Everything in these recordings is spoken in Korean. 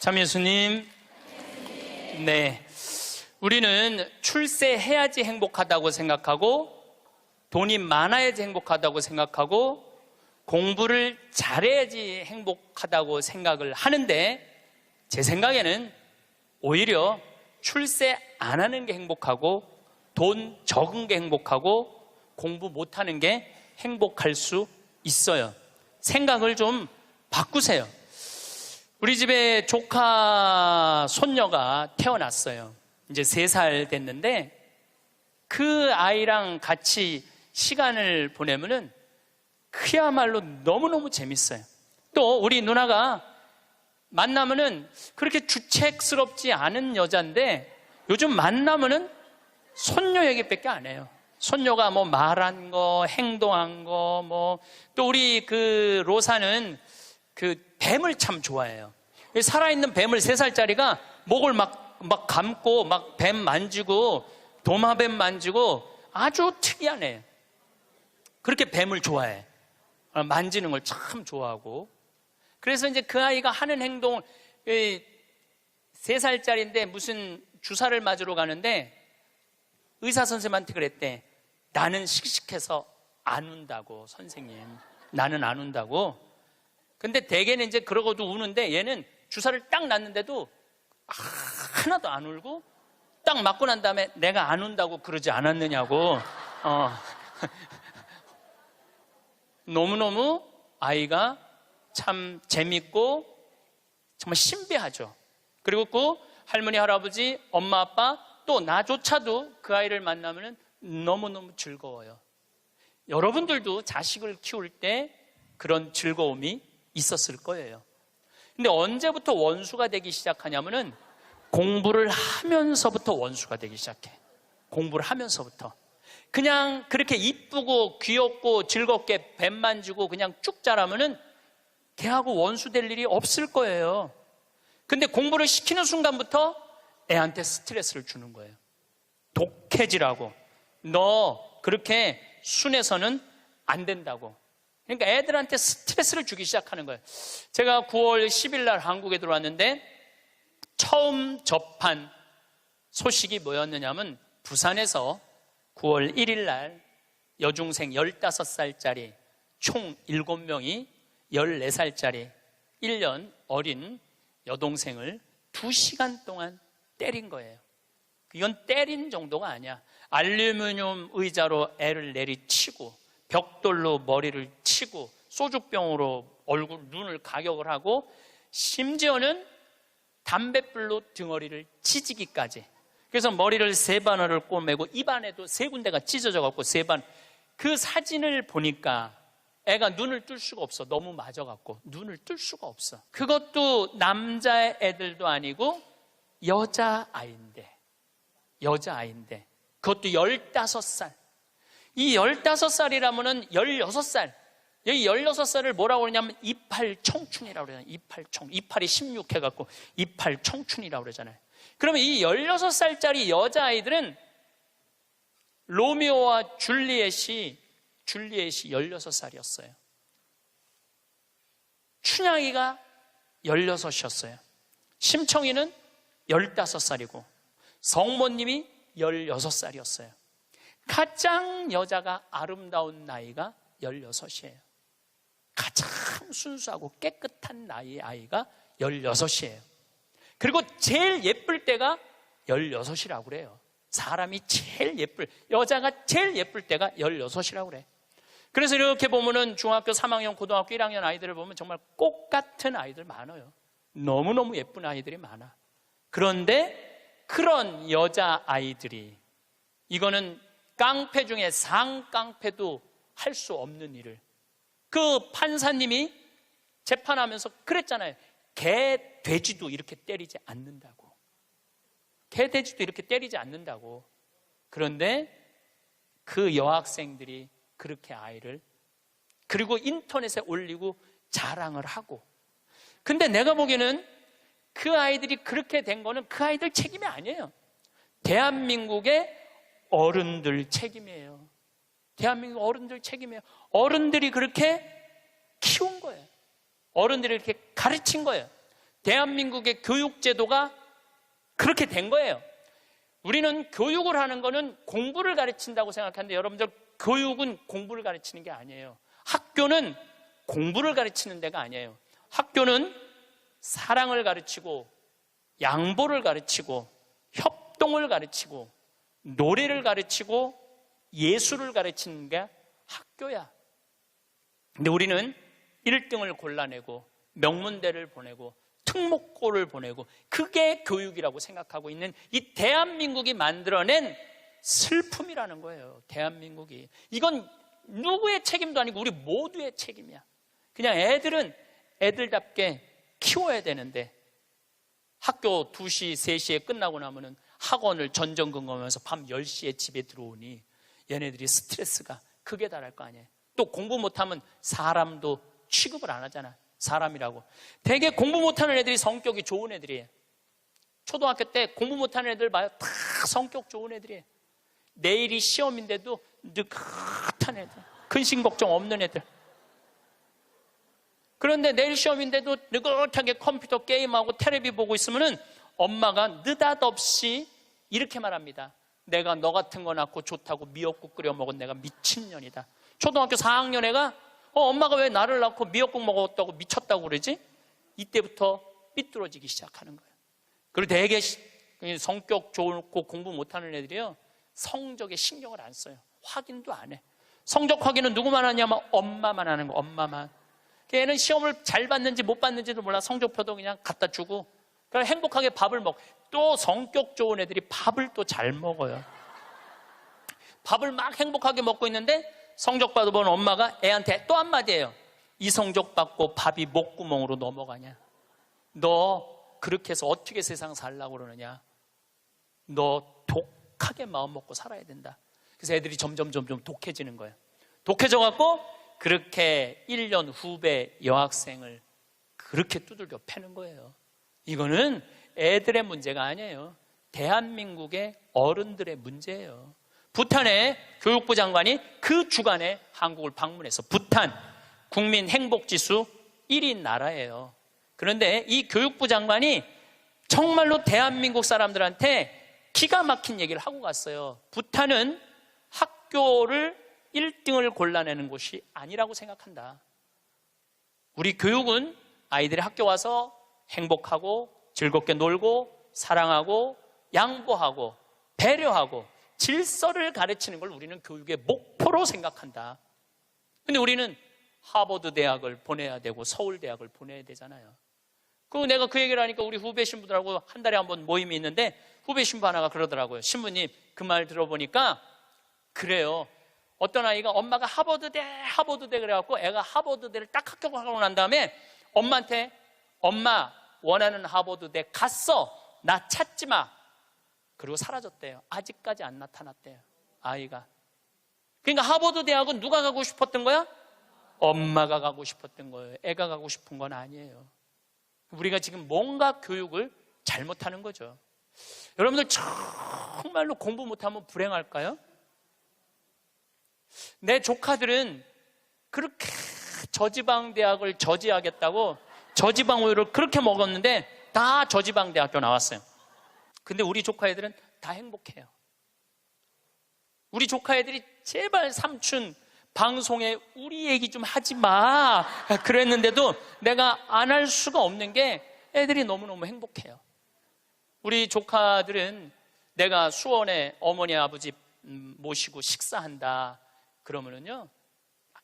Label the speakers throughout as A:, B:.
A: 참 예수님, 네, 우리는 출세해야지 행복하다고 생각하고 돈이 많아야지 행복하다고 생각하고 공부를 잘해야지 행복하다고 생각을 하는데, 제 생각에는 오히려 출세 안 하는 게 행복하고 돈 적은 게 행복하고 공부 못하는 게 행복할 수 있어요. 생각을 좀 바꾸세요. 우리 집에 조카 손녀가 태어났어요. 이제 3살 됐는데 그 아이랑 같이 시간을 보내면은 그야말로 너무너무 재밌어요. 또 우리 누나가 만나면은 그렇게 주책스럽지 않은 여자인데 요즘 만나면은 손녀 얘기밖에 안 해요. 손녀가 뭐 말한 거, 행동한 거, 또 우리 그 로사는 그 뱀을 참 좋아해요. 살아있는 뱀을 3살짜리가 목을 막 감고 막 뱀 만지고 도마뱀 만지고 아주 특이한 애. 그렇게 뱀을 좋아해. 만지는 걸 참 좋아하고. 그래서 이제 그 아이가 하는 행동, 3살짜리인데 무슨 주사를 맞으러 가는데 의사 선생님한테 그랬대. 나는 씩씩해서 안 운다고, 선생님. 나는 안 운다고. 근데 대개는 이제 그러고도 우는데 얘는 주사를 딱 놨는데도 하나도 안 울고 딱 맞고 난 다음에 내가 안 운다고 그러지 않았느냐고. 너무너무 아이가 참 재밌고 정말 신비하죠. 그리고 그 할머니, 할아버지, 엄마, 아빠 또 나조차도 그 아이를 만나면 너무너무 즐거워요. 여러분들도 자식을 키울 때 그런 즐거움이 있었을 거예요. 근데 언제부터 원수가 되기 시작하냐면은 공부를 하면서부터 원수가 되기 시작해. 공부를 하면서부터. 그냥 그렇게 이쁘고 귀엽고 즐겁게 뱀 만지고 그냥 쭉 자라면은 걔하고 원수 될 일이 없을 거예요. 근데 공부를 시키는 순간부터 애한테 스트레스를 주는 거예요. 독해지라고. 너 그렇게 순해서는 안 된다고. 그러니까 애들한테 스트레스를 주기 시작하는 거예요. 제가 9월 10일 날 한국에 들어왔는데 처음 접한 소식이 뭐였느냐면 부산에서 9월 1일 날 여중생 15살짜리 총 7명이 14살짜리 1년 어린 여동생을 2시간 동안 때린 거예요. 이건 때린 정도가 아니야. 알루미늄 의자로 애를 내리치고 벽돌로 머리를 치고 소주병으로 얼굴, 눈을 가격을 하고 심지어는 담뱃불로 등어리를 찢기까지. 그래서 머리를 3바늘을 꼬매고 입안에도 3군데가 찢어져 갖고 3번. 그 사진을 보니까 애가 눈을 뜰 수가 없어. 너무 맞아갖고 눈을 뜰 수가 없어. 그것도 남자애들도 아니고 여자아이인데 그것도 15살. 이 15살이라면은 16살. 여기 16살을 뭐라고 그러냐면 이팔 청춘이라고 그러잖아요. 이팔이 16 해갖고 이팔 청춘이라고 그러잖아요. 그러면 이 16살짜리 여자아이들은 로미오와 줄리엣이 16살이었어요. 춘향이가 16이었어요. 심청이는 15살이고 성모님이 16살이었어요. 가장 여자가 아름다운 나이가 16이에요. 가장 순수하고 깨끗한 나이의 아이가 16이에요. 그리고 제일 예쁠 때가 16이라고 그래요. 사람이 제일 여자가 제일 예쁠 때가 16이라고 그래. 그래서 이렇게 보면은 중학교 3학년, 고등학교 1학년 아이들을 보면 정말 꽃 같은 아이들 많아요. 너무너무 예쁜 아이들이 많아. 그런데 그런 여자아이들이, 이거는 깡패 중에 상깡패도 할 수 없는 일을, 그 판사님이 재판하면서 그랬잖아요. 개, 돼지도 이렇게 때리지 않는다고. 개, 돼지도 이렇게 때리지 않는다고. 그런데 그 여학생들이 그렇게 아이를, 그리고 인터넷에 올리고 자랑을 하고. 근데 내가 보기에는 그 아이들이 그렇게 된 거는 그 아이들 책임이 아니에요. 대한민국의 어른들 책임이에요. 대한민국 어른들 책임이에요. 어른들이 그렇게 키운 거예요. 어른들이 이렇게 가르친 거예요. 대한민국의 교육제도가 그렇게 된 거예요. 우리는 교육을 하는 거는 공부를 가르친다고 생각하는데 여러분들, 교육은 공부를 가르치는 게 아니에요. 학교는 공부를 가르치는 데가 아니에요. 학교는 사랑을 가르치고 양보를 가르치고 협동을 가르치고 노래를 가르치고 예술을 가르치는 게 학교야. 근데 우리는 1등을 골라내고 명문대를 보내고 특목고를 보내고 그게 교육이라고 생각하고 있는 이 대한민국이 만들어낸 슬픔이라는 거예요. 대한민국이. 이건 누구의 책임도 아니고 우리 모두의 책임이야. 그냥 애들은 애들답게 키워야 되는데 학교 2시, 3시에 끝나고 나면은 학원을 전전긍긍하면서 밤 10시에 집에 들어오니 얘네들이 스트레스가 극에 달할 거 아니에요. 또 공부 못하면 사람도 취급을 안 하잖아. 사람이라고. 되게 공부 못하는 애들이 성격이 좋은 애들이에요. 초등학교 때 공부 못하는 애들 봐요. 다 성격 좋은 애들이에요. 내일이 시험인데도 느긋한 애들, 근심 걱정 없는 애들. 그런데 내일 시험인데도 느긋하게 컴퓨터 게임하고 텔레비 보고 있으면은 엄마가 느닷없이 이렇게 말합니다. 내가 너 같은 거 낳고 좋다고 미역국 끓여 먹은 내가 미친년이다. 초등학교 4학년 애가 엄마가 왜 나를 낳고 미역국 먹었다고 미쳤다고 그러지? 이때부터 삐뚤어지기 시작하는 거예요. 그리고 되게 성격 좋고 공부 못하는 애들이요, 성적에 신경을 안 써요. 확인도 안 해. 성적 확인은 누구만 하냐면 엄마만 하는 거. 엄마만. 걔는 시험을 잘 봤는지 못 봤는지도 몰라. 성적표도 그냥 갖다 주고 그럼 행복하게 밥을 먹고. 또 성격 좋은 애들이 밥을 또 잘 먹어요. 밥을 막 행복하게 먹고 있는데 성적 받아본 엄마가 애한테 또 한마디예요. 이 성적 받고 밥이 목구멍으로 넘어가냐? 너 그렇게 해서 어떻게 세상 살려고 그러느냐? 너 독하게 마음 먹고 살아야 된다. 그래서 애들이 점점 독해지는 거예요. 독해져갖고 그렇게 1년 후배 여학생을 그렇게 두들겨 패는 거예요. 이거는 애들의 문제가 아니에요. 대한민국의 어른들의 문제예요. 부탄의 교육부 장관이 그 주간에 한국을 방문해서 부탄 국민 행복지수 1위 나라예요. 그런데 이 교육부 장관이 정말로 대한민국 사람들한테 기가 막힌 얘기를 하고 갔어요. 부탄은 학교를 1등을 골라내는 곳이 아니라고 생각한다. 우리 교육은 아이들이 학교 와서 행복하고 즐겁게 놀고 사랑하고 양보하고 배려하고 질서를 가르치는 걸 우리는 교육의 목표로 생각한다. 근데 우리는 하버드 대학을 보내야 되고 서울 대학을 보내야 되잖아요. 내가 그 얘기를 하니까 우리 후배 신부들하고 한 달에 한 번 모임이 있는데 후배 신부 하나가 그러더라고요. 신부님, 그 말 들어보니까 그래요. 어떤 아이가 엄마가 하버드대 그래갖고 애가 하버드대를 딱 합격하고 난 다음에 엄마한테 엄마 원하는 하버드대 갔어. 나 찾지 마. 그리고 사라졌대요. 아직까지 안 나타났대요. 아이가. 그러니까 하버드 대학은 누가 가고 싶었던 거야? 엄마가 가고 싶었던 거예요. 애가 가고 싶은 건 아니에요. 우리가 지금 뭔가 교육을 잘못하는 거죠. 여러분들 정말로 공부 못하면 불행할까요? 내 조카들은 그렇게 저지방 대학을 저지하겠다고 저지방 우유를 그렇게 먹었는데 다 저지방 대학교 나왔어요. 근데 우리 조카 애들은 다 행복해요. 우리 조카 애들이 제발 삼촌 방송에 우리 얘기 좀 하지 마 그랬는데도 내가 안 할 수가 없는 게 애들이 너무너무 행복해요. 우리 조카들은 내가 수원에 어머니 아버지 모시고 식사한다 그러면은요,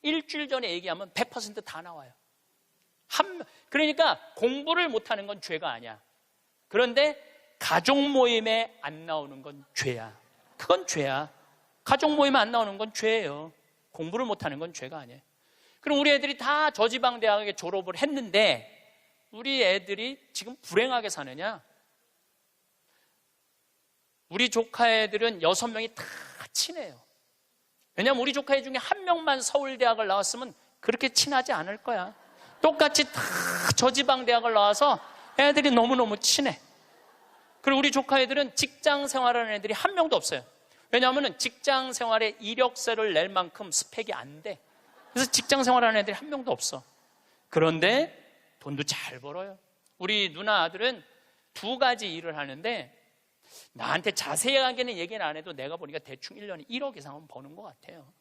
A: 일주일 전에 얘기하면 100% 다 나와요. 그러니까 공부를 못하는 건 죄가 아니야. 그런데 가족 모임에 안 나오는 건 죄야. 그건 죄야. 가족 모임에 안 나오는 건 죄예요. 공부를 못하는 건 죄가 아니에요. 그럼 우리 애들이 다 저지방 대학에 졸업을 했는데 우리 애들이 지금 불행하게 사느냐? 우리 조카 애들은 6명이 다 친해요. 왜냐하면 우리 조카 애 중에 한 명만 서울대학을 나왔으면 그렇게 친하지 않을 거야. 똑같이 다 저지방 대학을 나와서 애들이 너무너무 친해. 그리고 우리 조카 애들은 직장 생활하는 애들이 한 명도 없어요. 왜냐하면 직장 생활에 이력서를 낼 만큼 스펙이 안 돼. 그래서 직장 생활하는 애들이 한 명도 없어. 그런데 돈도 잘 벌어요. 우리 누나 아들은 두 가지 일을 하는데 나한테 자세하게는 얘기는 안 해도 내가 보니까 대충 1년에 1억 이상은 버는 것 같아요.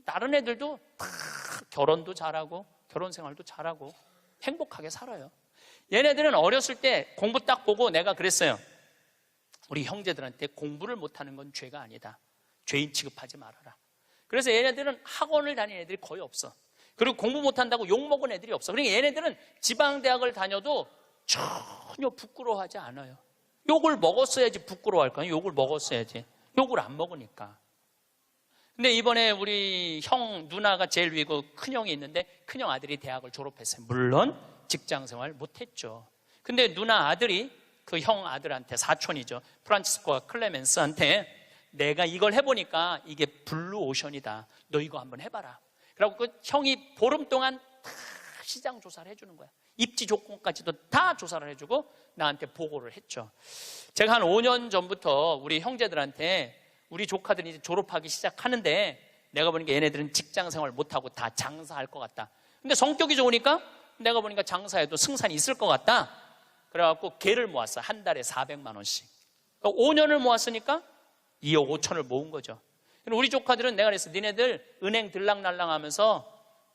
A: 다른 애들도 다 결혼도 잘하고 결혼 생활도 잘하고 행복하게 살아요. 얘네들은 어렸을 때 공부 딱 보고 내가 그랬어요. 우리 형제들한테 공부를 못하는 건 죄가 아니다. 죄인 취급하지 말아라. 그래서 얘네들은 학원을 다니는 애들이 거의 없어. 그리고 공부 못한다고 욕먹은 애들이 없어. 그러니까 얘네들은 지방대학을 다녀도 전혀 부끄러워하지 않아요. 욕을 먹었어야지 부끄러워할까요? 욕을 먹었어야지. 욕을 안 먹으니까. 근데 이번에 우리 형 누나가 제일 위고 큰형이 있는데 큰형 아들이 대학을 졸업했어요. 물론 직장생활 못했죠. 근데 누나 아들이 그 형 아들한테, 사촌이죠, 프란치스코와 클레멘스한테 내가 이걸 해보니까 이게 블루오션이다. 너 이거 한번 해봐라. 그래갖고 그 형이 보름 동안 다 시장 조사를 해주는 거야. 입지 조건까지도 다 조사를 해주고 나한테 보고를 했죠. 제가 한 5년 전부터 우리 형제들한테 우리 조카들이 이제 졸업하기 시작하는데 내가 보니까 얘네들은 직장 생활 못하고 다 장사할 것 같다. 근데 성격이 좋으니까 내가 보니까 장사해도 승산이 있을 것 같다. 그래갖고 개를 모았어. 한 달에 400만 원씩. 5년을 모았으니까 2억 5천을 모은 거죠. 우리 조카들은 내가 그랬어. 니네들 은행 들락날락 하면서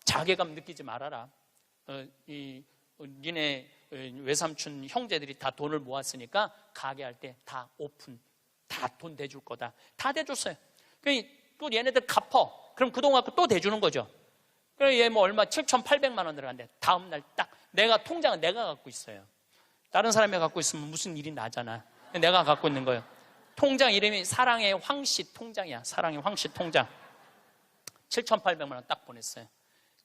A: 자괴감 느끼지 말아라. 니네 외삼촌 형제들이 다 돈을 모았으니까 가게 할 때 다 오픈, 다 돈 대줄 거다. 다 대줬어요. 또 얘네들 갚어. 그럼 그동안 또 대주는 거죠. 그래 얘 뭐 얼마 7,800만 원 들어간대. 다음 날 딱 내가 통장은 내가 갖고 있어요. 다른 사람이 갖고 있으면 무슨 일이 나잖아. 내가 갖고 있는 거예요. 통장 이름이 사랑의 황씨 통장이야. 사랑의 황씨 통장. 7,800만 원 딱 보냈어요.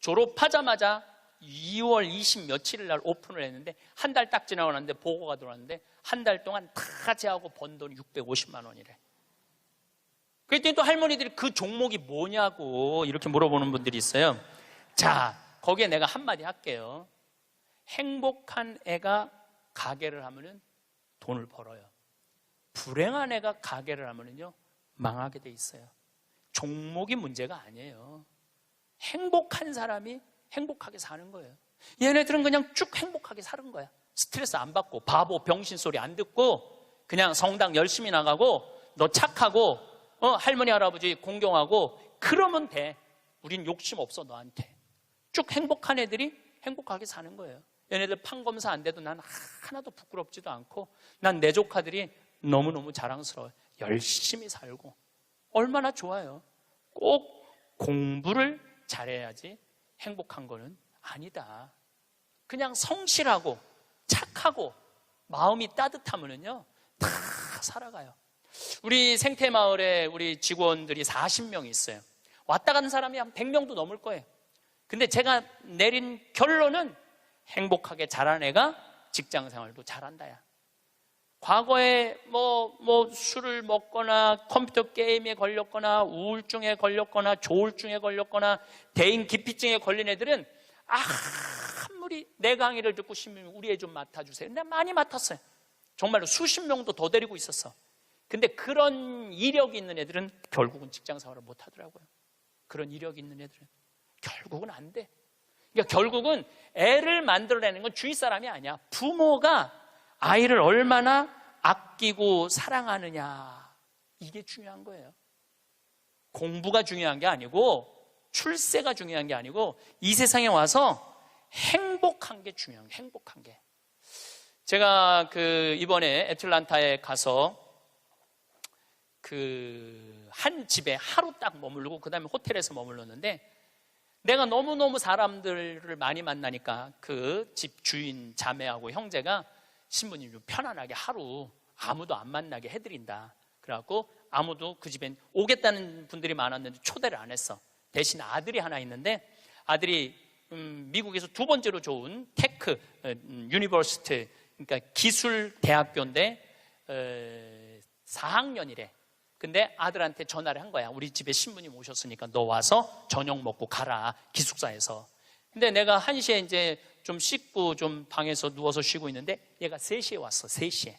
A: 졸업하자마자 2월 20 며칠 날 오픈을 했는데 한 달 딱 지나고 났는데 보고가 들어왔는데 한 달 동안 다 제하고 번 돈이 650만 원이래. 그랬더니 또 할머니들이 그 종목이 뭐냐고 이렇게 물어보는 분들이 있어요. 자, 거기에 내가 한마디 할게요. 행복한 애가 가게를 하면은 돈을 벌어요. 불행한 애가 가게를 하면은요 망하게 돼 있어요. 종목이 문제가 아니에요. 행복한 사람이 행복하게 사는 거예요. 얘네들은 그냥 쭉 행복하게 사는 거야. 스트레스 안 받고 바보 병신 소리 안 듣고 그냥 성당 열심히 나가고 너 착하고 할머니 할아버지 공경하고 그러면 돼. 우린 욕심 없어 너한테. 쭉 행복한 애들이 행복하게 사는 거예요. 얘네들 판검사 안 돼도 난 하나도 부끄럽지도 않고 난 내 조카들이 너무너무 자랑스러워요. 열심히 살고 얼마나 좋아요. 꼭 공부를 잘해야지 행복한 거는 아니다. 그냥 성실하고 착하고 마음이 따뜻하면은요 다 살아가요. 우리 생태마을에 우리 직원들이 40명이 있어요. 왔다 가는 사람이 한 100명도 넘을 거예요. 근데 제가 내린 결론은 행복하게 자란 애가 직장 생활도 잘한다야. 과거에 뭐 술을 먹거나 컴퓨터 게임에 걸렸거나 우울증에 걸렸거나 조울증에 걸렸거나 대인 기피증에 걸린 애들은 아무리 내 강의를 듣고 싶으면 우리 애 좀 맡아주세요. 내가 많이 맡았어요. 정말로 수십 명도 더 데리고 있었어. 근데 그런 이력이 있는 애들은 결국은 직장 생활을 못 하더라고요. 그런 이력이 있는 애들은 결국은 안 돼. 그러니까 결국은 애를 만들어내는 건 주위 사람이 아니야. 부모가 아이를 얼마나 아끼고 사랑하느냐, 이게 중요한 거예요. 공부가 중요한 게 아니고 출세가 중요한 게 아니고 이 세상에 와서 행복한 게 중요한 거예요. 행복한 게. 제가 이번에 애틀란타에 가서 한 집에 하루 딱 머무르고 그 다음에 호텔에서 머물렀는데 내가 너무너무 사람들을 많이 만나니까 그 집 주인 자매하고 형제가 신부님 좀 편안하게 하루 아무도 안 만나게 해드린다. 그래갖고 아무도 그 집엔 오겠다는 분들이 많았는데 초대를 안 했어. 대신 아들이 하나 있는데 아들이 미국에서 두 번째로 좋은 테크 유니버시티, 그러니까 기술 대학교인데 4학년이래. 근데 아들한테 전화를 한 거야. 우리 집에 신부님 오셨으니까 너 와서 저녁 먹고 가라, 기숙사에서. 근데 내가 1시에 이제 좀 씻고 좀 방에서 누워서 쉬고 있는데 얘가 3시에 왔어. 3시에.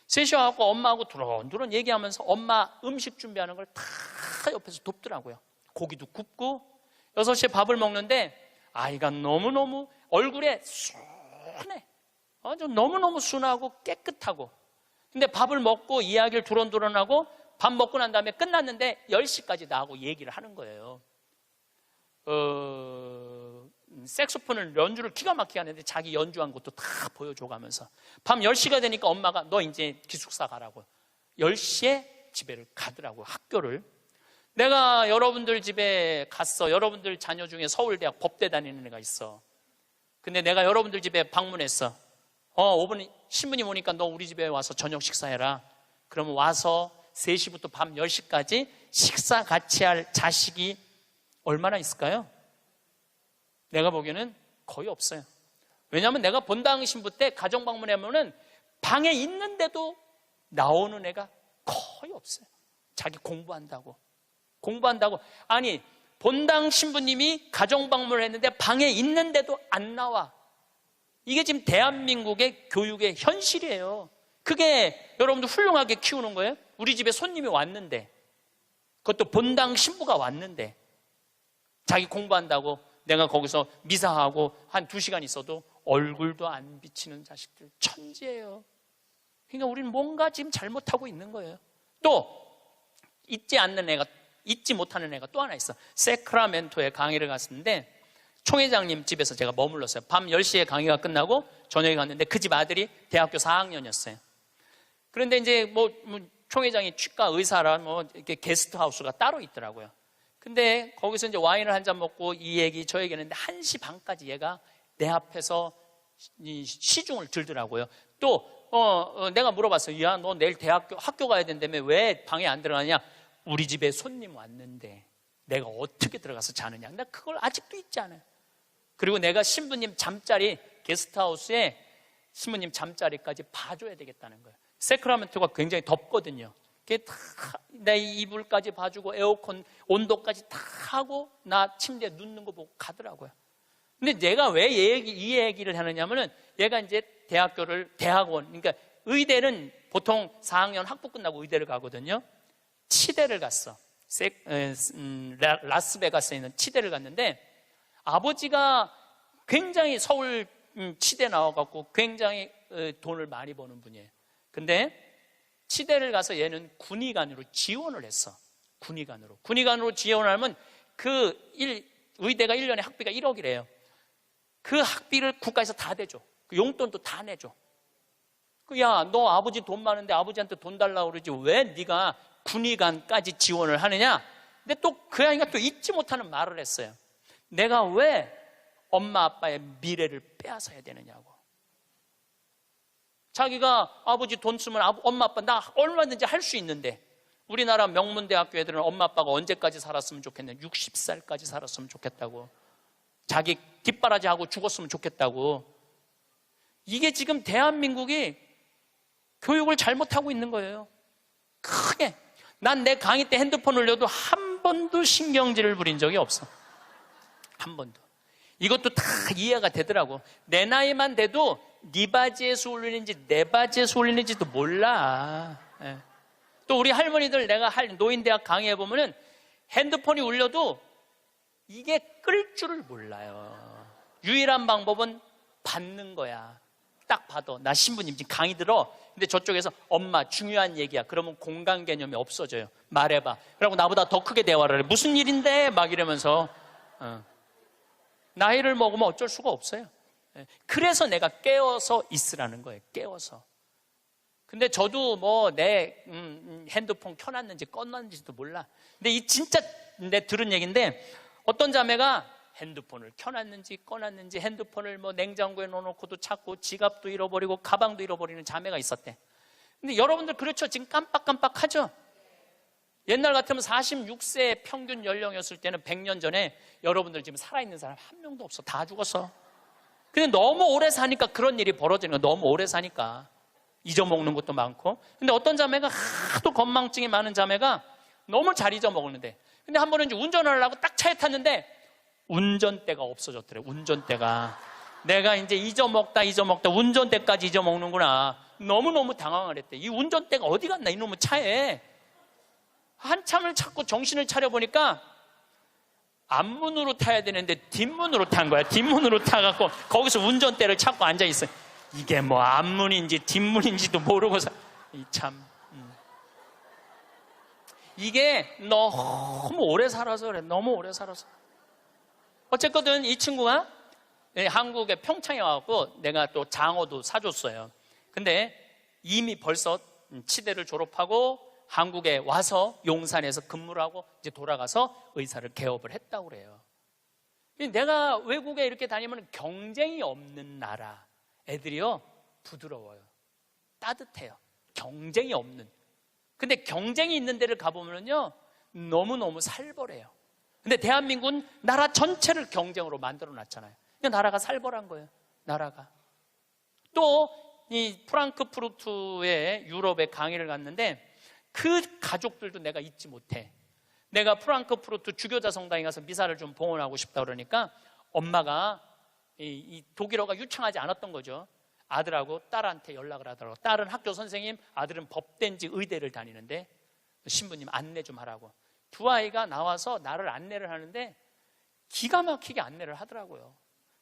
A: 3시에 와서 엄마하고 두런두런 얘기하면서 엄마 음식 준비하는 걸 다 옆에서 돕더라고요. 고기도 굽고 6시에 밥을 먹는데 아이가 너무너무 얼굴에 순해. 좀 너무너무 순하고 깨끗하고. 근데 밥을 먹고 이야기를 두런두런하고 밥 먹고 난 다음에 끝났는데 10시까지 나하고 얘기를 하는 거예요. 색소폰을 연주를 기가 막히게 하는데 자기 연주한 것도 다 보여줘가면서 밤 10시가 되니까 엄마가 너 이제 기숙사 가라고 10시에 집에를 가더라고요. 학교를. 내가 여러분들 집에 갔어. 여러분들 자녀 중에 서울대학 법대 다니는 애가 있어. 근데 내가 여러분들 집에 방문했어. 5분 신부님 오니까 너 우리 집에 와서 저녁 식사해라. 그러면 와서 3시부터 밤 10시까지 식사 같이 할 자식이 얼마나 있을까요? 내가 보기에는 거의 없어요. 왜냐하면 내가 본당 신부 때 가정 방문하면은 방에 있는데도 나오는 애가 거의 없어요. 자기 공부한다고. 아니 본당 신부님이 가정 방문을 했는데 방에 있는데도 안 나와. 이게 지금 대한민국의 교육의 현실이에요. 그게 여러분들 훌륭하게 키우는 거예요? 우리 집에 손님이 왔는데, 그것도 본당 신부가 왔는데 자기 공부한다고 내가 거기서 미사하고 한 2시간 있어도 얼굴도 안 비치는 자식들 천지예요. 그러니까 우리는 뭔가 지금 잘못하고 있는 거예요. 또 잊지 못하는 애가 또 하나 있어. 세크라멘토에 강의를 갔었는데 총회장님 집에서 제가 머물렀어요. 밤 10시에 강의가 끝나고 저녁에 갔는데 그 집 아들이 대학교 4학년이었어요. 그런데 이제 뭐 총회장이 치과 의사라 이렇게 게스트하우스가 따로 있더라고요. 근데 거기서 이제 와인을 한 잔 먹고 이 얘기 저 얘기 했는데 1시 반까지 얘가 내 앞에서 시중을 들더라고요. 또 내가 물어봤어요. 야, 너 내일 학교 가야 된다며 왜 방에 안 들어가냐? 우리 집에 손님 왔는데 내가 어떻게 들어가서 자느냐? 나 그걸 아직도 잊지 않아요. 그리고 내가 신부님 잠자리 게스트하우스에 신부님 잠자리까지 봐줘야 되겠다는 거예요. 세크라멘토가 굉장히 덥거든요. 내 이불까지 봐주고 에어컨 온도까지 다 하고 나 침대에 눕는 거 보고 가더라고요. 근데 내가 왜 이 얘기를 하느냐면은 얘가 이제 대학원, 그러니까 의대는 보통 4학년 학부 끝나고 의대를 가거든요. 치대를 갔어. 라스베가스에 있는 치대를 갔는데 아버지가 굉장히 서울 치대 나와갖고 굉장히 돈을 많이 버는 분이에요. 근데 치대를 가서 얘는 군의관으로 지원을 했어. 군의관으로 지원을 하면 의대가 1년에 학비가 1억이래요. 그 학비를 국가에서 다 대줘. 그 용돈도 다 내줘. 야, 너 아버지 돈 많은데 아버지한테 돈 달라고 그러지 왜 네가 군의관까지 지원을 하느냐? 근데 또 그 아이가 또 잊지 못하는 말을 했어요. 내가 왜 엄마 아빠의 미래를 빼앗아야 되느냐고. 자기가 아버지 돈 쓰면 엄마 아빠 나 얼마든지 할 수 있는데 우리나라 명문대학교 애들은 엄마 아빠가 언제까지 살았으면 좋겠냐? 60살까지 살았으면 좋겠다고. 자기 뒷바라지하고 죽었으면 좋겠다고. 이게 지금 대한민국이 교육을 잘못하고 있는 거예요. 크게. 난 내 강의 때 핸드폰 올려도 한 번도 신경질을 부린 적이 없어. 한 번도. 이것도 다 이해가 되더라고. 내 나이만 돼도 네 바지에서 올리는지 내 바지에서 올리는지도 몰라. 예. 또 우리 할머니들 내가 노인대학 강의해보면은 핸드폰이 울려도 이게 끌 줄을 몰라요. 유일한 방법은 받는 거야. 딱 봐도 나 신부님 지금 강의 들어. 근데 저쪽에서 엄마 중요한 얘기야. 그러면 공간 개념이 없어져요. 말해봐. 그리고 나보다 더 크게 대화를 해. 무슨 일인데? 막 이러면서 나이를 먹으면 어쩔 수가 없어요. 그래서 내가 깨워서 있으라는 거예요. 깨워서. 근데 저도 뭐 내 핸드폰 켜놨는지 꺼놨는지도 몰라. 근데 진짜 내 들은 얘기인데 어떤 자매가 핸드폰을 켜놨는지 꺼놨는지 핸드폰을 뭐 냉장고에 넣어놓고도 찾고 지갑도 잃어버리고 가방도 잃어버리는 자매가 있었대. 근데 여러분들 그렇죠? 지금 깜빡깜빡하죠? 옛날 같으면 46세 평균 연령이었을 때는 100년 전에 여러분들 지금 살아있는 사람 한 명도 없어. 다 죽었어. 근데 너무 오래 사니까 그런 일이 벌어지는 거야. 너무 오래 사니까 잊어먹는 것도 많고. 근데 어떤 자매가 하도 건망증이 많은 자매가 너무 잘 잊어먹는데, 근데 한 번은 이제 운전을 하려고 딱 차에 탔는데 운전대가 없어졌더래. 운전대가. 내가 이제 잊어먹다 운전대까지 잊어먹는구나. 너무너무 당황을 했대. 이 운전대가 어디 갔나 이놈의 차에. 한참을 찾고 정신을 차려보니까 앞문으로 타야 되는데 뒷문으로 탄 거야. 뒷문으로 타갖고 거기서 운전대를 찾고 앉아있어요. 이게 뭐 앞문인지 뒷문인지도 모르고 참 이게 너무 오래 살아서 그래. 너무 오래 살아서. 어쨌거든 이 친구가 한국의 평창에 와갖고 내가 또 장어도 사줬어요. 근데 이미 벌써 치대를 졸업하고 한국에 와서 용산에서 근무를 하고 이제 돌아가서 의사를 개업을 했다고 그래요. 내가 외국에 이렇게 다니면 경쟁이 없는 나라 애들이요 부드러워요. 따뜻해요. 경쟁이 없는. 근데 경쟁이 있는 데를 가보면요 너무너무 살벌해요. 근데 대한민국은 나라 전체를 경쟁으로 만들어 놨잖아요. 나라가 살벌한 거예요. 나라가. 또 이 프랑크푸르트에 유럽에 강의를 갔는데 그 가족들도 내가 잊지 못해. 내가 프랑크푸르트 주교자 성당에 가서 미사를 좀 봉헌하고 싶다 그러니까 엄마가 이 독일어가 유창하지 않았던 거죠. 아들하고 딸한테 연락을 하더라고. 딸은 학교 선생님, 아들은 법대인지 의대를 다니는데 신부님 안내 좀 하라고. 두 아이가 나와서 나를 안내를 하는데 기가 막히게 안내를 하더라고요.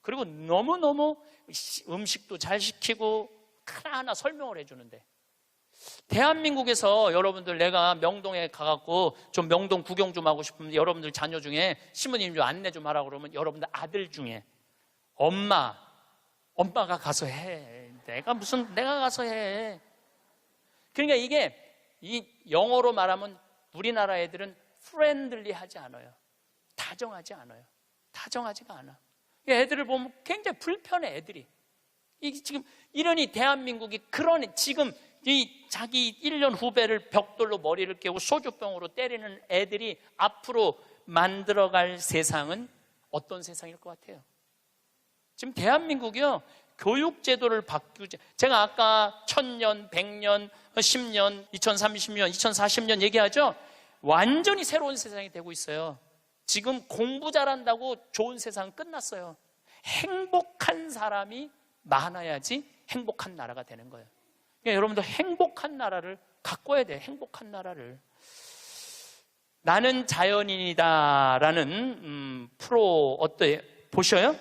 A: 그리고 너무너무 음식도 잘 시키고 하나하나 설명을 해주는데 대한민국에서 여러분들 내가 명동에 가갖고 좀 명동 구경 좀 하고 싶으면 여러분들 자녀 중에 신부님 좀 안내 좀 하라고 그러면 여러분들 아들 중에 엄마가 가서 해. 내가 가서 해. 그러니까 이게 이 영어로 말하면 우리나라 애들은 프렌들리하지 않아요. 다정하지 않아요. 다정하지가 않아. 애들을 보면 굉장히 불편해. 애들이 이게 지금 이러니 대한민국이 그런 지금 이 자기 1년 후배를 벽돌로 머리를 깨고 소주병으로 때리는 애들이 앞으로 만들어갈 세상은 어떤 세상일 것 같아요? 지금 대한민국이요 교육제도를 바꾸지. 제가 아까 1000년, 100년, 10년, 2030년, 2040년 얘기하죠. 완전히 새로운 세상이 되고 있어요. 지금 공부 잘한다고 좋은 세상은 끝났어요. 행복한 사람이 많아야지 행복한 나라가 되는 거예요. 그러니까 여러분도 행복한 나라를 가꿔야 돼요. 행복한 나라를. 나는 자연인이다 라는 프로 어때요? 보셔요?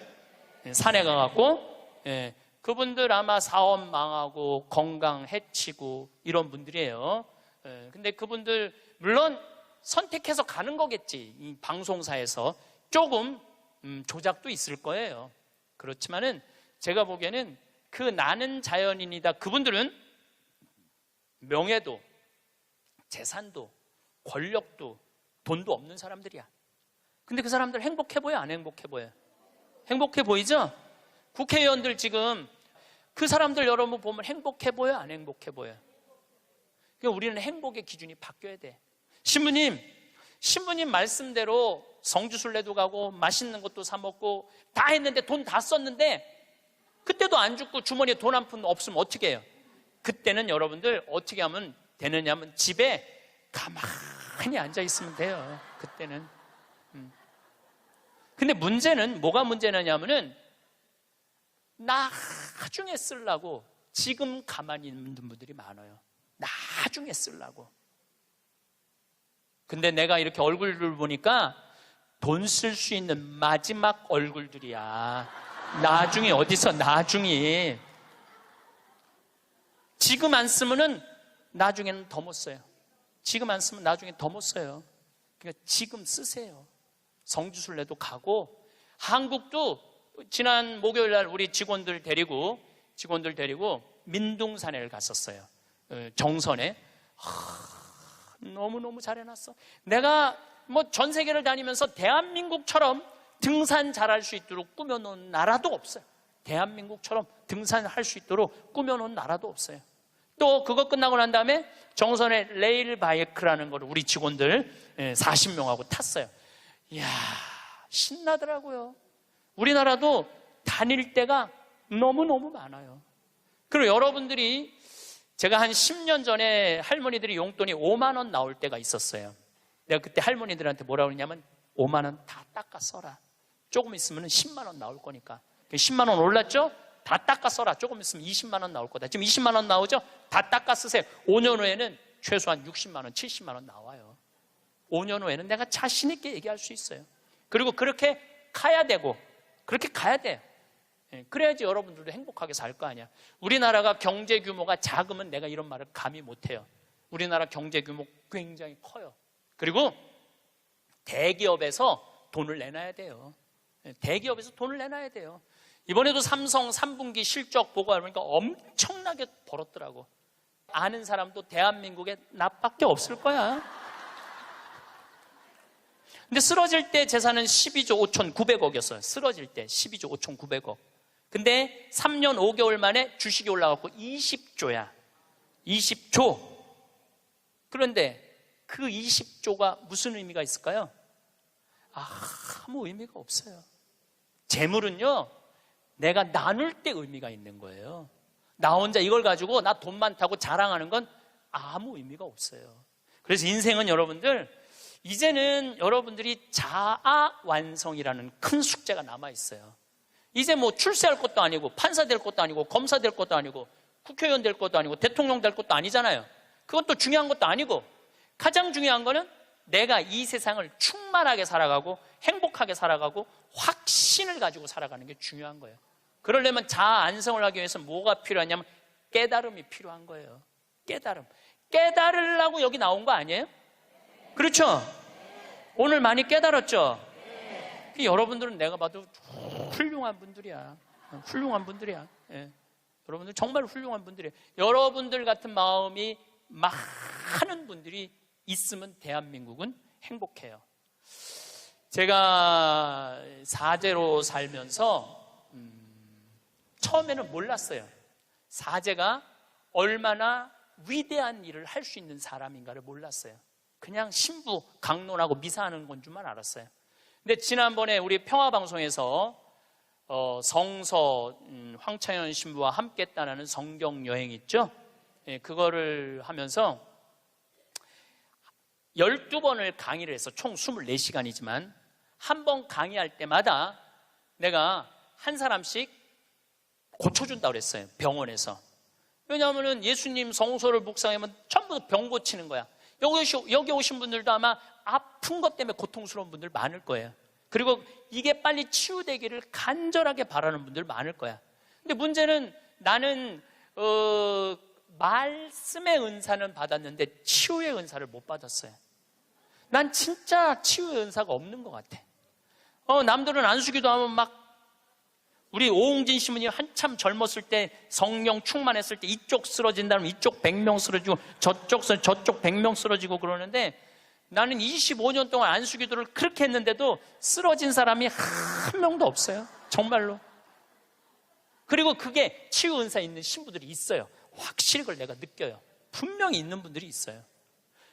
A: 산에 가갖고 그분들 아마 사업 망하고 건강 해치고 이런 분들이에요. 근데 그분들 물론 선택해서 가는 거겠지. 이 방송사에서 조금 조작도 있을 거예요. 그렇지만은 제가 보기에는 그 나는 자연인이다 그분들은 명예도 재산도 권력도 돈도 없는 사람들이야. 근데 그 사람들 행복해 보여? 안 행복해 보여? 행복해 보이죠? 국회의원들 지금 그 사람들 여러분 보면 행복해 보여? 안 행복해 보여? 그러니까 우리는 행복의 기준이 바뀌어야 돼. 신부님 말씀대로 성주순례도 가고 맛있는 것도 사 먹고 다 했는데 돈 다 썼는데 그때도 안 죽고 주머니에 돈 한 푼 없으면 어떻게 해요? 그때는 여러분들 어떻게 하면 되느냐면 집에 가만히 앉아 있으면 돼요. 그때는. 근데 문제는 뭐가 문제냐면은 나중에 쓰려고 지금 가만히 있는 분들이 많아요. 나중에 쓰려고. 근데 내가 이렇게 얼굴을 보니까 돈 쓸 수 있는 마지막 얼굴들이야. 나중에 어디서 나중에. 지금 안 쓰면은 나중에는 더 못 써요. 지금 안 쓰면 나중에 더 못 써요. 그러니까 지금 쓰세요. 성주순례도 가고 한국도 지난 목요일 날 우리 직원들 데리고 민둥산에를 갔었어요. 정선에. 너무너무 잘 해놨어. 내가 뭐 전 세계를 다니면서 대한민국처럼 등산 잘할 수 있도록 꾸며놓은 나라도 없어요. 대한민국처럼 등산할 수 있도록 꾸며놓은 나라도 없어요. 또 그거 끝나고 난 다음에 정선에 레일 바이크라는 걸 우리 직원들 40명하고 탔어요. 이야, 신나더라고요. 우리나라도 다닐 때가 너무너무 많아요. 그리고 여러분들이 제가 한 10년 전에 할머니들이 용돈이 5만 원 나올 때가 있었어요. 내가 그때 할머니들한테 뭐라고 그러냐면 5만 원 다 닦아 써라. 조금 있으면 10만 원 나올 거니까. 10만 원 올랐죠? 다 닦아 써라. 조금 있으면 20만 원 나올 거다. 지금 20만 원 나오죠? 다 닦아 쓰세요. 5년 후에는 최소한 60만 원, 70만 원 나와요. 5년 후에는 내가 자신 있게 얘기할 수 있어요. 그리고 그렇게 가야 되고 그렇게 가야 돼요. 그래야지 여러분들도 행복하게 살 거 아니야. 우리나라가 경제 규모가 작으면 내가 이런 말을 감히 못해요. 우리나라 경제 규모 굉장히 커요. 그리고 대기업에서 돈을 내놔야 돼요. 대기업에서 돈을 내놔야 돼요. 이번에도 삼성 3분기 실적 보고 하니까 엄청나게 벌었더라고. 아는 사람도 대한민국에 나밖에 없을 거야. 근데 쓰러질 때 재산은 12조 5,900억이었어요. 쓰러질 때 12조 5,900억. 근데 3년 5개월 만에 주식이 올라갔고 20조야. 20조. 그런데 그 20조가 무슨 의미가 있을까요? 아무 의미가 없어요. 재물은요, 내가 나눌 때 의미가 있는 거예요. 나 혼자 이걸 가지고 나 돈 많다고 자랑하는 건 아무 의미가 없어요. 그래서 인생은 여러분들, 이제는 여러분들이 자아 완성이라는 큰 숙제가 남아있어요. 이제 뭐 출세할 것도 아니고 판사 될 것도 아니고 검사 될 것도 아니고 국회의원 될 것도 아니고 대통령 될 것도 아니잖아요. 그것도 중요한 것도 아니고 가장 중요한 거는 내가 이 세상을 충만하게 살아가고 행복하게 살아가고 확신을 가지고 살아가는 게 중요한 거예요. 그러려면 자아 안성을 하기 위해서 뭐가 필요하냐면 깨달음이 필요한 거예요. 깨달음. 깨달으려고 여기 나온 거 아니에요? 그렇죠? 오늘 많이 깨달았죠? 여러분들은 내가 봐도 훌륭한 분들이야. 훌륭한 분들이야. 예. 여러분들 정말 훌륭한 분들이에요. 여러분들 같은 마음이 많은 분들이 있으면 대한민국은 행복해요. 제가 사제로 살면서 처음에는 몰랐어요. 사제가 얼마나 위대한 일을 할 수 있는 사람인가를 몰랐어요. 그냥 신부 강론하고 미사하는 건 줄만 알았어요. 근데 지난번에 우리 평화방송에서 성서 황창현 신부와 함께 따르는 성경 여행 있죠? 예, 그거를 하면서 12번을 강의를 해서 총 24시간이지만 한 번 강의할 때마다 내가 한 사람씩 고쳐준다고 그랬어요. 병원에서. 왜냐하면 예수님 성서를 묵상하면 전부 병 고치는 거야. 여기 오신 분들도 아마 아픈 것 때문에 고통스러운 분들 많을 거예요. 그리고 이게 빨리 치유되기를 간절하게 바라는 분들 많을 거야. 근데 문제는 나는 말씀의 은사는 받았는데 치유의 은사를 못 받았어요. 난 진짜 치유의 은사가 없는 것 같아. 남들은 안수기도 하면 막 우리 오홍진 신부님 한참 젊었을 때 성령 충만했을 때 이쪽 쓰러진다면 이쪽 100명 쓰러지고 저쪽 100명 쓰러지고 그러는데 나는 25년 동안 안수기도를 그렇게 했는데도 쓰러진 사람이 한 명도 없어요. 정말로. 그리고 그게 치유 은사 있는 신부들이 있어요. 확실히 그걸 내가 느껴요. 분명히 있는 분들이 있어요.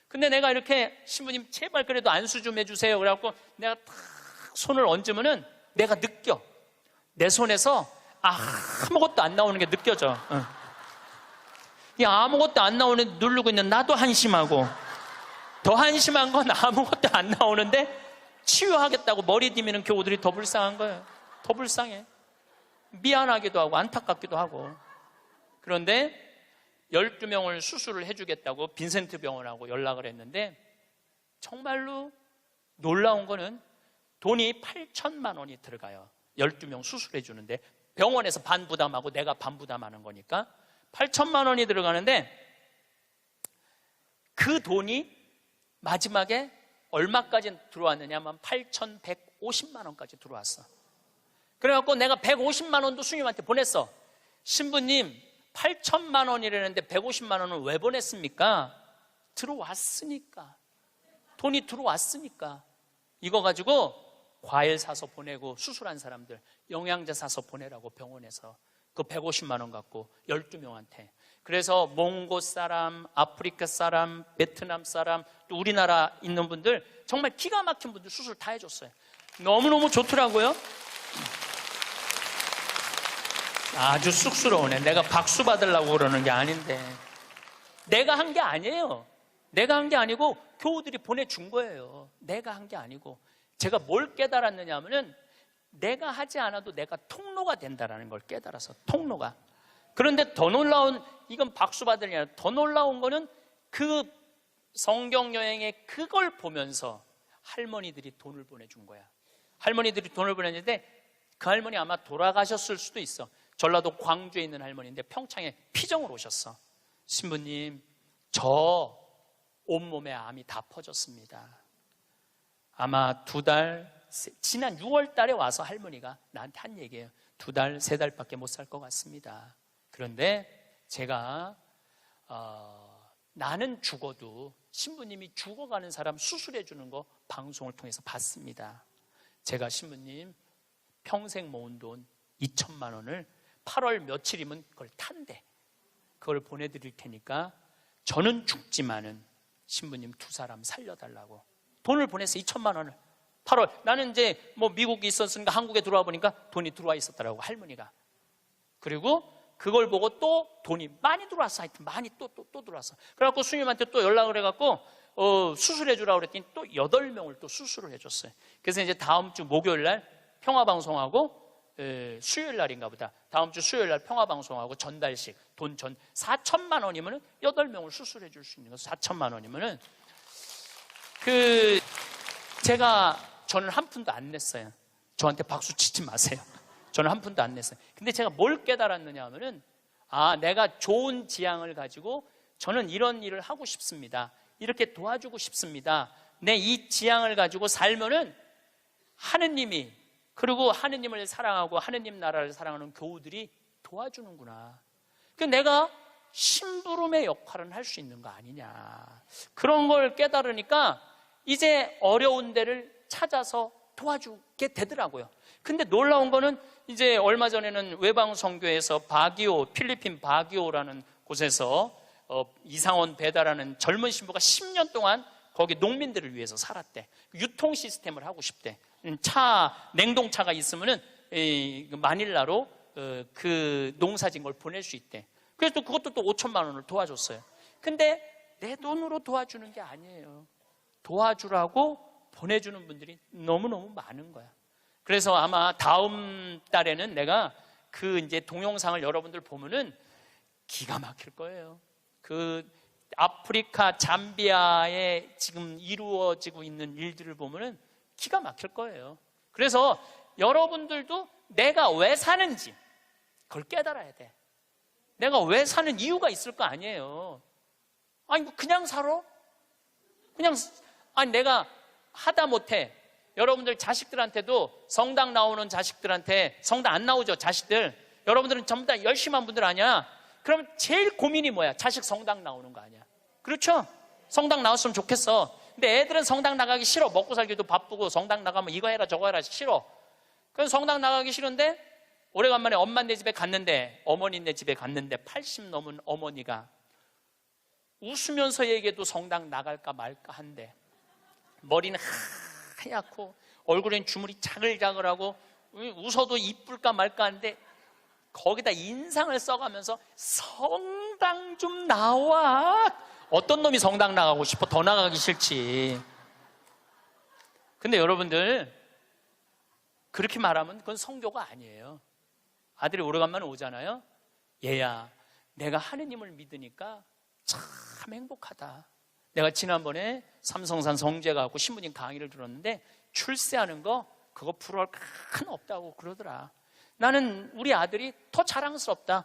A: 근데 내가 이렇게 신부님 제발 그래도 안수 좀 해주세요. 그래갖고 내가 탁 손을 얹으면은 내가 느껴. 내 손에서 아무것도 안 나오는 게 느껴져. 이 아무것도 안 나오는 누르고 있는 나도 한심하고 더 한심한 건 아무것도 안 나오는데 치유하겠다고 머리 디미는 교우들이 더 불쌍한 거예요. 더 불쌍해. 미안하기도 하고 안타깝기도 하고. 그런데 12명을 수술을 해주겠다고 빈센트 병원하고 연락을 했는데 정말로 놀라운 거는 돈이 8천만 원이 들어가요. 12명 수술해 주는데 병원에서 반 부담하고 내가 반 부담하는 거니까 8천만 원이 들어가는데 그 돈이 마지막에 얼마까지 들어왔느냐면 8,150만 원까지 들어왔어. 그래갖고 내가 150만 원도 스님한테 보냈어. 신부님 8천만 원이라는데 150만 원은 왜 보냈습니까? 들어왔으니까. 돈이 들어왔으니까. 이거 가지고 과일 사서 보내고 수술한 사람들 영양제 사서 보내라고 병원에서 그 150만 원 갖고 12명한테. 그래서 몽고 사람, 아프리카 사람, 베트남 사람, 또 우리나라 있는 분들 정말 기가 막힌 분들 수술 다 해줬어요. 너무너무 좋더라고요. 아주 쑥스러우네. 내가 박수 받으려고 그러는 게 아닌데. 내가 한 게 아니에요. 내가 한 게 아니고 교우들이 보내준 거예요. 내가 한 게 아니고. 제가 뭘 깨달았느냐 하면은 내가 하지 않아도 내가 통로가 된다는 걸 깨달아서. 통로가. 그런데 더 놀라운, 이건 박수 받을 게 아니라 더 놀라운 거는 그 성경 여행에 그걸 보면서 할머니들이 돈을 보내준 거야. 할머니들이 돈을 보냈는데 그 할머니 아마 돌아가셨을 수도 있어. 전라도 광주에 있는 할머니인데 평창에 피정을 오셨어. 신부님, 저 온몸에 암이 다 퍼졌습니다. 아마 2달, 지난 6월 달에 와서 할머니가 나한테 한 얘기예요. 2달, 3달밖에 못 살 것 같습니다. 그런데 제가 나는 죽어도 신부님이 죽어가는 사람 수술해 주는 거 방송을 통해서 봤습니다. 제가 신부님 평생 모은 돈 2천만 원을 8월 며칠이면 그걸 탄대. 그걸 보내드릴 테니까 저는 죽지만은 신부님 2사람 살려달라고 돈을 보냈어. 2천만 원을 8월. 나는 이제 뭐 미국에 있었으니까 한국에 들어와 보니까 돈이 들어와 있었더라고, 할머니가. 그리고 그걸 보고 또 돈이 많이 들어왔어. 하여튼 많이 또 들어왔어. 그래갖고 수님한테 또 연락을 해갖고 수술해 주라고 그랬더니 또 8명을 또 수술을 해줬어요. 그래서 이제 다음 주 목요일 날 평화방송하고 수요일 날인가 보다. 다음 주 수요일 날 평화방송하고 전달식 돈 4천만 원이면은 8명을 수술해 줄 수 있는 거. 4천만 원이면은 저는 한 푼도 안 냈어요. 저한테 박수 치지 마세요. 저는 한 푼도 안 냈어요. 근데 제가 뭘 깨달았느냐 하면은, 내가 좋은 지향을 가지고 저는 이런 일을 하고 싶습니다. 이렇게 도와주고 싶습니다. 내 이 지향을 가지고 살면은 하느님이, 그리고 하느님을 사랑하고 하느님 나라를 사랑하는 교우들이 도와주는구나. 내가 심부름의 역할은 할 수 있는 거 아니냐. 그런 걸 깨달으니까 이제 어려운 데를 찾아서 도와주게 되더라고요. 근데 놀라운 거는 이제 얼마 전에는 외방선교에서 필리핀 바기오라는 곳에서 이상원 배다라는 젊은 신부가 10년 동안 거기 농민들을 위해서 살았대. 유통 시스템을 하고 싶대. 냉동차가 있으면은 마닐라로 그 농사진 걸 보낼 수 있대. 그래서 그것도 또 5천만 원을 도와줬어요. 근데 내 돈으로 도와주는 게 아니에요. 도와주라고 보내주는 분들이 너무너무 많은 거야. 그래서 아마 다음 달에는 내가 그 이제 동영상을 여러분들 보면은 기가 막힐 거예요. 그 아프리카 잠비아에 지금 이루어지고 있는 일들을 보면은 기가 막힐 거예요. 그래서 여러분들도 내가 왜 사는지 그걸 깨달아야 돼. 내가 왜 사는 이유가 있을 거 아니에요. 그냥 살아? 내가 하다 못해. 여러분들 자식들한테도 성당 나오는 자식들한테, 성당 안 나오죠, 자식들. 여러분들은 전부 다 열심히 한 분들 아니야. 그럼 제일 고민이 뭐야? 자식 성당 나오는 거 아니야. 그렇죠? 성당 나왔으면 좋겠어. 근데 애들은 성당 나가기 싫어. 먹고 살기도 바쁘고 성당 나가면 이거 해라 저거 해라 싫어. 그래서 성당 나가기 싫은데 오래간만에 엄마네 집에 갔는데, 어머니네 집에 갔는데 80 넘은 어머니가 웃으면서 얘기해도 성당 나갈까 말까 한데, 머리는 하얗고 얼굴엔 주물이 자글자글하고 웃어도 이쁠까 말까 한데 거기다 인상을 써가면서 성당 좀 나와. 어떤 놈이 성당 나가고 싶어? 더 나가기 싫지. 근데 여러분들 그렇게 말하면 그건 성교가 아니에요. 아들이 오래간만에 오잖아요. 얘야, 내가 하느님을 믿으니까 참 행복하다. 내가 지난번에 삼성산 성제 가고 신부님 강의를 들었는데 출세하는 거 그거 부러울 큰 없다고 그러더라. 나는 우리 아들이 더 자랑스럽다.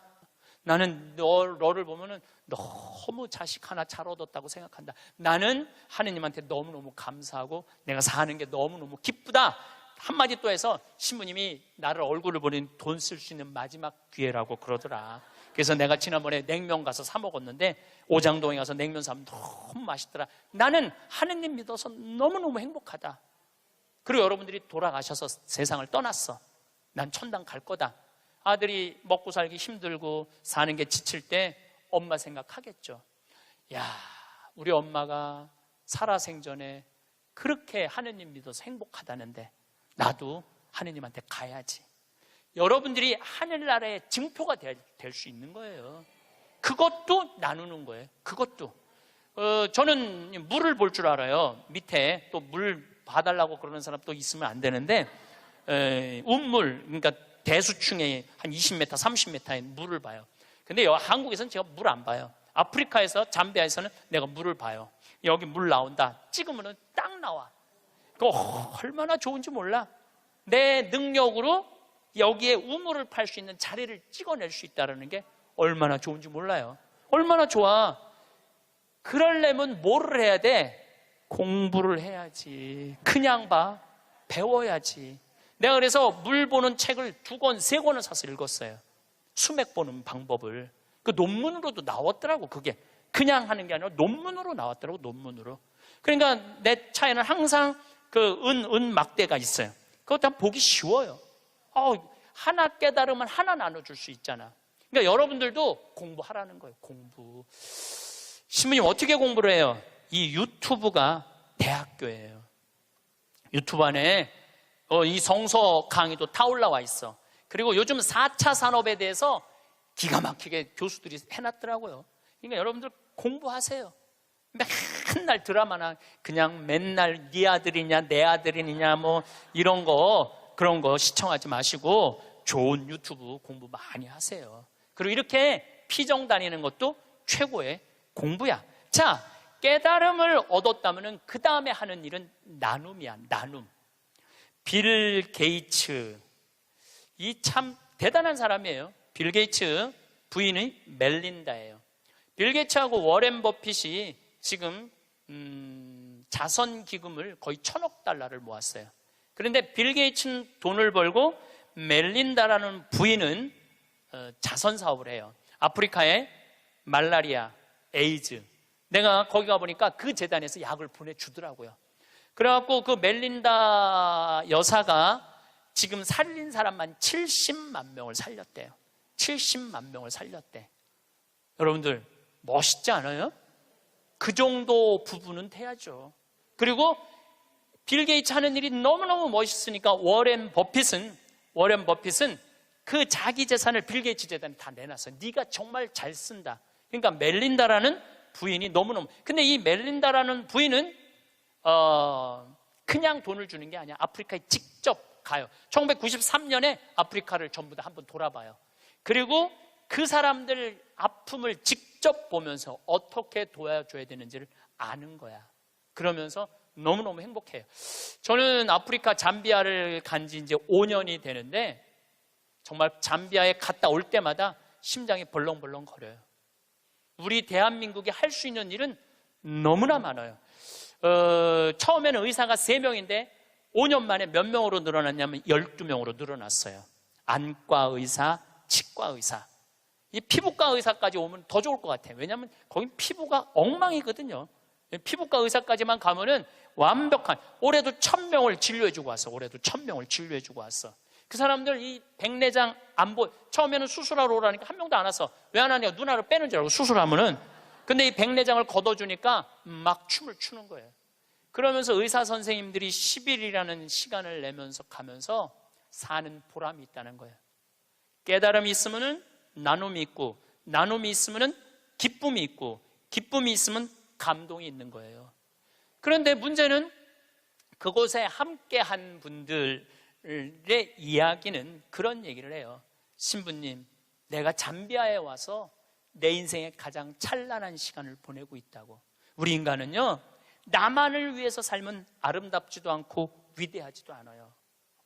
A: 나는 너를 보면은 너무 자식 하나 잘 얻었다고 생각한다. 나는 하느님한테 너무너무 감사하고 내가 사는 게 너무너무 기쁘다. 한마디 또 해서 신부님이 나를 얼굴을 보는 돈 쓸 수 있는 마지막 기회라고 그러더라. 그래서 내가 지난번에 냉면 가서 사 먹었는데 오장동에 가서 냉면 사면 너무 맛있더라. 나는 하느님 믿어서 너무너무 행복하다. 그리고 여러분들이 돌아가셔서 세상을 떠났어. 난 천당 갈 거다. 아들이 먹고 살기 힘들고 사는 게 지칠 때 엄마 생각하겠죠. 야, 우리 엄마가 살아생전에 그렇게 하느님 믿어서 행복하다는데 나도 하느님한테 가야지. 여러분들이 하늘나라의 증표가 될 수 있는 거예요. 그것도 나누는 거예요. 그것도. 저는 물을 볼 줄 알아요. 밑에 또 물 봐달라고 그러는 사람 또 있으면 안 되는데, 운물, 그러니까 대수층에 한 20m, 30m의 물을 봐요. 근데 한국에서는 제가 물 안 봐요. 아프리카에서, 잠비아에서는 내가 물을 봐요. 여기 물 나온다. 찍으면 딱 나와. 그거 얼마나 좋은지 몰라. 내 능력으로 여기에 우물을 팔 수 있는 자리를 찍어낼 수 있다는 게 얼마나 좋은지 몰라요. 얼마나 좋아. 그러려면 뭐를 해야 돼? 공부를 해야지. 그냥 봐. 배워야지. 내가 그래서 물 보는 책을 2권, 3권을 사서 읽었어요. 수맥 보는 방법을. 그 논문으로도 나왔더라고. 그게 그냥 하는 게 아니라 논문으로 나왔더라고. 논문으로. 그러니까 내 차에는 항상 그 은 막대가 있어요. 그것도 보기 쉬워요. 하나 깨달으면 하나 나눠줄 수 있잖아. 그러니까 여러분들도 공부하라는 거예요. 공부. 신부님 어떻게 공부를 해요? 이 유튜브가 대학교예요. 유튜브 안에 이 성서 강의도 다 올라와 있어. 그리고 요즘 4차 산업에 대해서 기가 막히게 교수들이 해놨더라고요. 그러니까 여러분들 공부하세요. 맨날 드라마나 그냥 맨날 네 아들이냐 내 아들이냐 뭐 이런 거 그런 거 시청하지 마시고 좋은 유튜브 공부 많이 하세요. 그리고 이렇게 피정 다니는 것도 최고의 공부야. 자, 깨달음을 얻었다면 그 다음에 하는 일은 나눔이야. 나눔. 빌 게이츠, 이 참 대단한 사람이에요. 빌 게이츠 부인이 멜린다예요. 빌 게이츠하고 워렌 버핏이 지금 자선 기금을 거의 1,000억 달러를 모았어요. 그런데 빌 게이츠는 돈을 벌고 멜린다라는 부인은 자선 사업을 해요. 아프리카에 말라리아, 에이즈. 내가 거기 가보니까 그 재단에서 약을 보내주더라고요. 그래갖고 그 멜린다 여사가 지금 살린 사람만 70만 명을 살렸대요. 70만 명을 살렸대. 여러분들 멋있지 않아요? 그 정도 부분은 돼야죠. 그리고 빌 게이츠 하는 일이 너무너무 멋있으니까 워렌 버핏은 그 자기 재산을 빌 게이츠 재단에 다 내놨어. 네가 정말 잘 쓴다. 그러니까 멜린다라는 부인이 너무너무. 근데 이 멜린다라는 부인은 그냥 돈을 주는 게 아니야. 아프리카에 직접 가요. 1993년에 아프리카를 전부 다 한번 돌아봐요. 그리고 그 사람들 아픔을 직접 보면서 어떻게 도와줘야 되는지를 아는 거야. 그러면서 너무너무 행복해요. 저는 아프리카 잠비아를 간 지 이제 5년이 되는데 정말 잠비아에 갔다 올 때마다 심장이 벌렁벌렁 거려요. 우리 대한민국이 할 수 있는 일은 너무나 많아요. 처음에는 의사가 3명인데 5년 만에 몇 명으로 늘어났냐면 12명으로 늘어났어요. 안과 의사, 치과 의사. 이 피부과 의사까지 오면 더 좋을 것 같아요. 왜냐하면 거긴 피부가 엉망이거든요. 피부과 의사까지만 가면은 완벽한, 올해도 1,000명을 진료해주고 왔어. 올해도 1,000명을 진료해주고 왔어. 그 사람들 이 백내장 안 보여. 처음에는 수술하러 오라니까 한 명도 안 왔어. 왜 안 하냐? 눈알을 빼는 줄 알고 수술하면은. 근데 이 백내장을 걷어주니까 막 춤을 추는 거예요. 그러면서 의사 선생님들이 10일이라는 시간을 내면서 가면서 사는 보람이 있다는 거예요. 깨달음이 있으면은 나눔이 있고, 나눔이 있으면은 기쁨이 있고, 기쁨이 있으면 감동이 있는 거예요. 그런데 문제는 그곳에 함께한 분들의 이야기는 그런 얘기를 해요. 신부님, 내가 잠비아에 와서 내 인생의 가장 찬란한 시간을 보내고 있다고. 우리 인간은요, 나만을 위해서 살면 아름답지도 않고 위대하지도 않아요.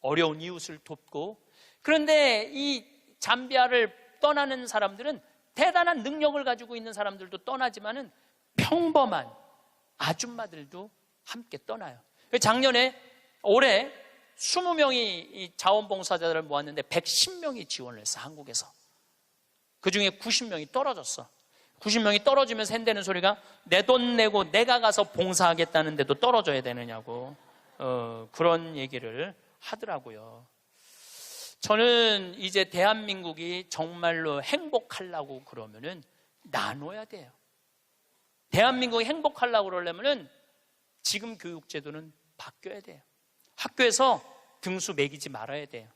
A: 어려운 이웃을 돕고. 그런데 이 잠비아를 떠나는 사람들은 대단한 능력을 가지고 있는 사람들도 떠나지만은 평범한 아줌마들도 함께 떠나요. 올해 20명이 자원봉사자들을 모았는데 110명이 지원을 했어, 한국에서. 그 중에 90명이 떨어졌어. 90명이 떨어지면서 한다는 소리가 내 돈 내고 내가 가서 봉사하겠다는데도 떨어져야 되느냐고 그런 얘기를 하더라고요. 저는 이제 대한민국이 정말로 행복하려고 그러면은 나눠야 돼요. 대한민국이 행복하려고 그러려면은 지금 교육제도는 바뀌어야 돼요. 학교에서 등수 매기지 말아야 돼요.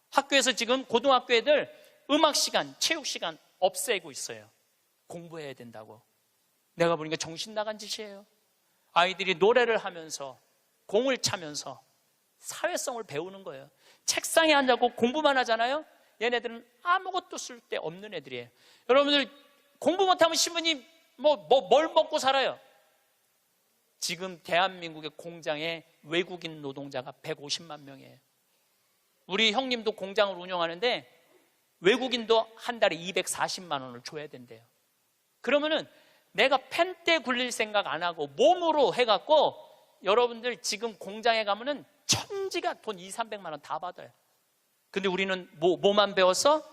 A: 학교에서 지금 고등학교 애들 음악 시간, 체육 시간 없애고 있어요. 공부해야 된다고. 내가 보니까 정신 나간 짓이에요. 아이들이 노래를 하면서 공을 차면서 사회성을 배우는 거예요. 책상에 앉아고 공부만 하잖아요. 얘네들은 아무것도 쓸데 없는 애들이에요. 여러분들 공부 못하면 신부님 뭘 먹고 살아요? 지금 대한민국의 공장에 외국인 노동자가 150만 명이에요. 우리 형님도 공장을 운영하는데 외국인도 한 달에 240만 원을 줘야 된대요. 그러면은 내가 펜대 굴릴 생각 안 하고 몸으로 해갖고 여러분들 지금 공장에 가면은 천지가 돈 2, 300만 원 다 받아요. 근데 우리는 뭐만 배웠어?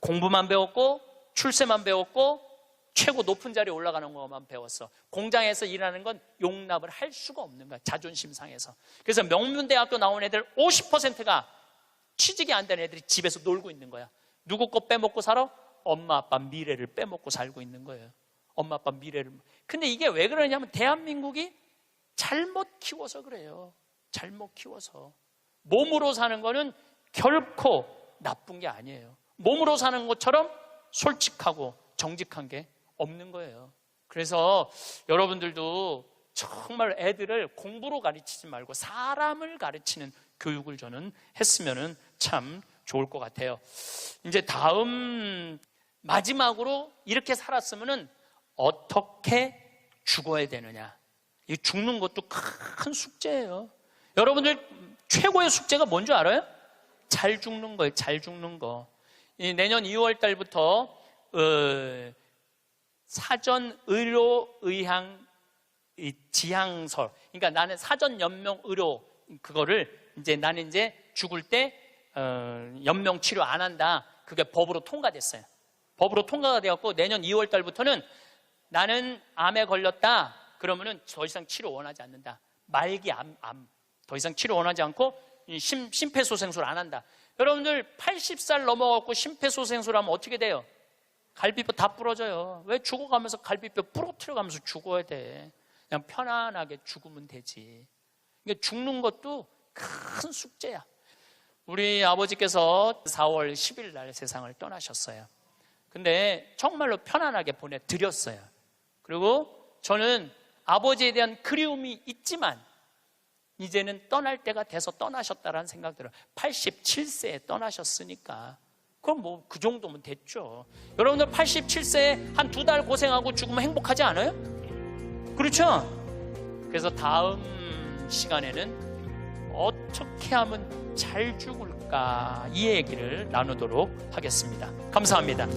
A: 공부만 배웠고 출세만 배웠고 최고 높은 자리에 올라가는 것만 배웠어. 공장에서 일하는 건 용납을 할 수가 없는 거야, 자존심 상해서. 그래서 명문대학교 나온 애들 50%가 취직이 안 된 애들이 집에서 놀고 있는 거야. 누구 거 빼먹고 살아? 엄마 아빠 미래를 빼먹고 살고 있는 거예요. 엄마 아빠 미래를. 근데 이게 왜 그러냐면 대한민국이 잘못 키워서 그래요. 잘못 키워서. 몸으로 사는 거는 결코 나쁜 게 아니에요. 몸으로 사는 것처럼 솔직하고 정직한 게 없는 거예요. 그래서 여러분들도 정말 애들을 공부로 가르치지 말고 사람을 가르치는 교육을 저는 했으면 참 좋을 것 같아요. 이제 다음 마지막으로 이렇게 살았으면 어떻게 죽어야 되느냐. 이 죽는 것도 큰 숙제예요. 여러분들 최고의 숙제가 뭔지 알아요? 잘 죽는 거예요. 잘 죽는 거. 내년 2월 달부터 사전 의료 의학 지향서, 그러니까 나는 사전 연명 의료 그거를 이제 나는 이제 죽을 때 연명 치료 안 한다. 그게 법으로 통과됐어요. 법으로 통과가 되었고 내년 2월 달부터는 나는 암에 걸렸다. 그러면은 더 이상 치료 원하지 않는다. 말기 암 더 이상 치료 원하지 않고 심폐소생술 안 한다. 여러분들 80살 넘어갖고 심폐소생술 하면 어떻게 돼요? 갈비뼈 다 부러져요. 왜 죽어가면서 갈비뼈 부러뜨려가면서 죽어야 돼? 그냥 편안하게 죽으면 되지. 그러니까 죽는 것도 큰 숙제야. 우리 아버지께서 4월 10일 날 세상을 떠나셨어요. 근데 정말로 편안하게 보내드렸어요. 그리고 저는 아버지에 대한 그리움이 있지만 이제는 떠날 때가 돼서 떠나셨다라는 생각 들어요. 87세에 떠나셨으니까 그럼 뭐 그 정도면 됐죠. 여러분들 87세에 한 2달 고생하고 죽으면 행복하지 않아요? 그렇죠? 그래서 다음 시간에는 어떻게 하면 잘 죽을까 이 얘기를 나누도록 하겠습니다. 감사합니다.